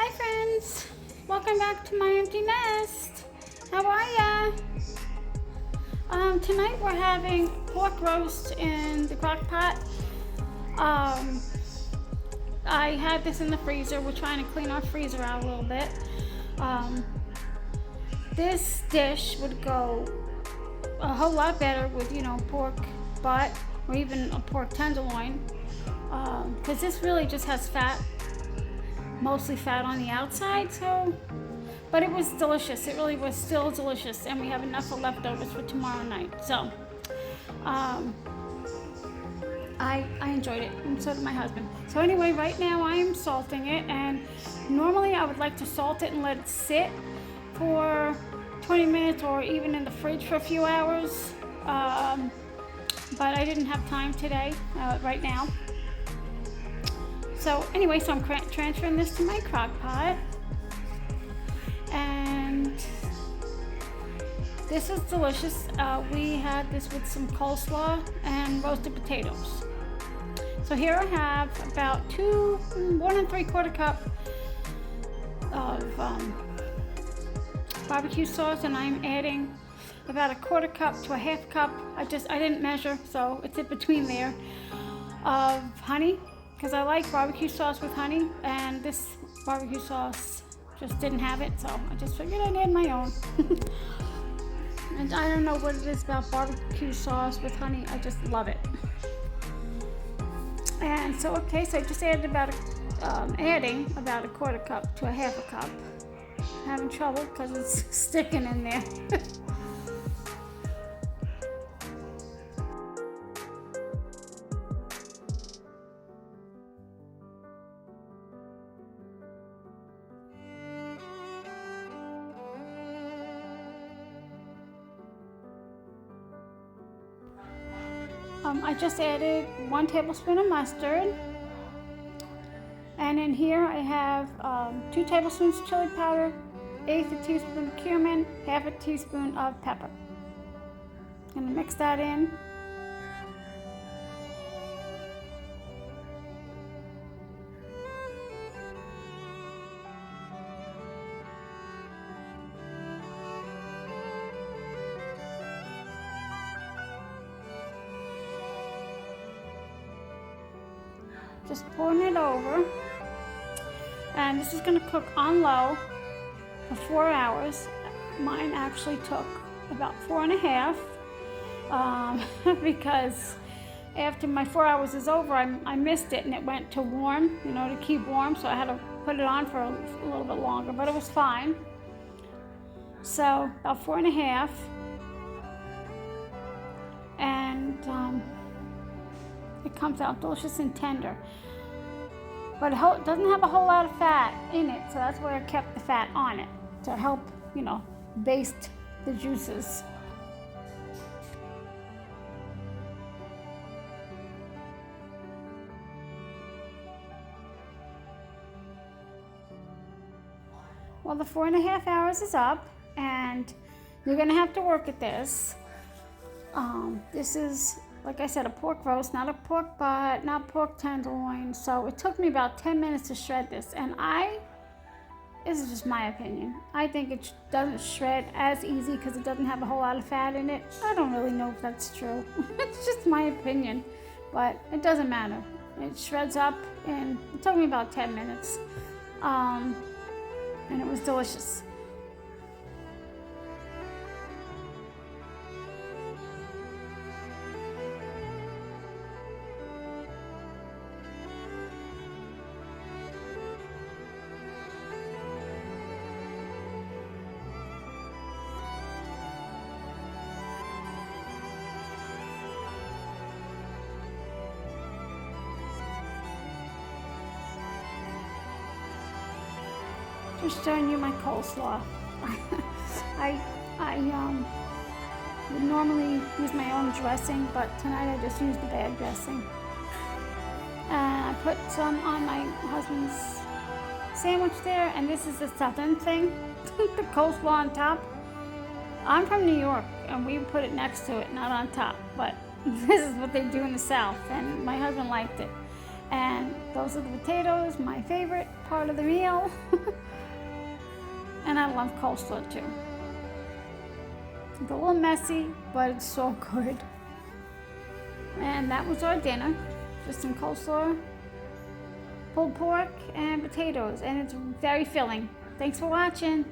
Hi friends, welcome back to my empty nest. How are ya? Tonight we're having pork roast in the crock pot. I had this in the freezer. We're trying to clean our freezer out a little bit. This dish would go a whole lot better with, pork butt or even a pork tenderloin. Because this really just has fat, mostly fat on the outside, but it was delicious. It really was still delicious, and we have enough of leftovers for tomorrow night. So I enjoyed it, and so did my husband. So anyway, right now I am salting it, and normally I would like to salt it and let it sit for 20 minutes or even in the fridge for a few hours, but I didn't have time today, right now. So anyway, I'm transferring this to my crock pot, and this is delicious. We had this with some coleslaw and roasted potatoes. So here I have about 1 3/4 cup of barbecue sauce, and I'm adding about 1/4 cup to a 1/2 cup. I didn't measure, so it's in between there, of honey, because I like barbecue sauce with honey, and this barbecue sauce just didn't have it, so I just figured I'd add my own. And I don't know what it is about barbecue sauce with honey, I just love it. And so I just added adding about 1/4 cup to a 1/2 cup. Having trouble because it's sticking in there. I just added 1 tablespoon of mustard, and in here I have 2 tablespoons of chili powder, 1/8 teaspoon of cumin, 1/2 teaspoon of pepper. I'm gonna mix that in. Just pouring it over, and this is going to cook on low for 4 hours. Mine actually took about 4.5, because after my 4 hours is over, I missed it and it went to warm, to keep warm, so I had to put it on for a little bit longer, but it was fine. So about 4.5, and it comes out delicious and tender, but it doesn't have a whole lot of fat in it, so that's why I kept the fat on it, to help, baste the juices. Well, the 4.5 hours is up, and you're gonna have to work at this. This is, like I said, a pork roast, not a pork butt, not pork tenderloin. So it took me about 10 minutes to shred this. And this is just my opinion, I think it doesn't shred as easy because it doesn't have a whole lot of fat in it. I don't really know if that's true. It's just my opinion, but it doesn't matter. It shreds up, and it took me about 10 minutes. And it was delicious. Just showing you my coleslaw. I would normally use my own dressing, but tonight I just used the bag dressing. And I put some on my husband's sandwich there, and this is the southern thing, the coleslaw on top. I'm from New York, and we put it next to it, not on top, but this is what they do in the South, and my husband liked it. And those are the potatoes, my favorite part of the meal. And I love coleslaw too. It's a little messy, but it's so good. And that was our dinner. Just some coleslaw, pulled pork, and potatoes. And it's very filling. Thanks for watching.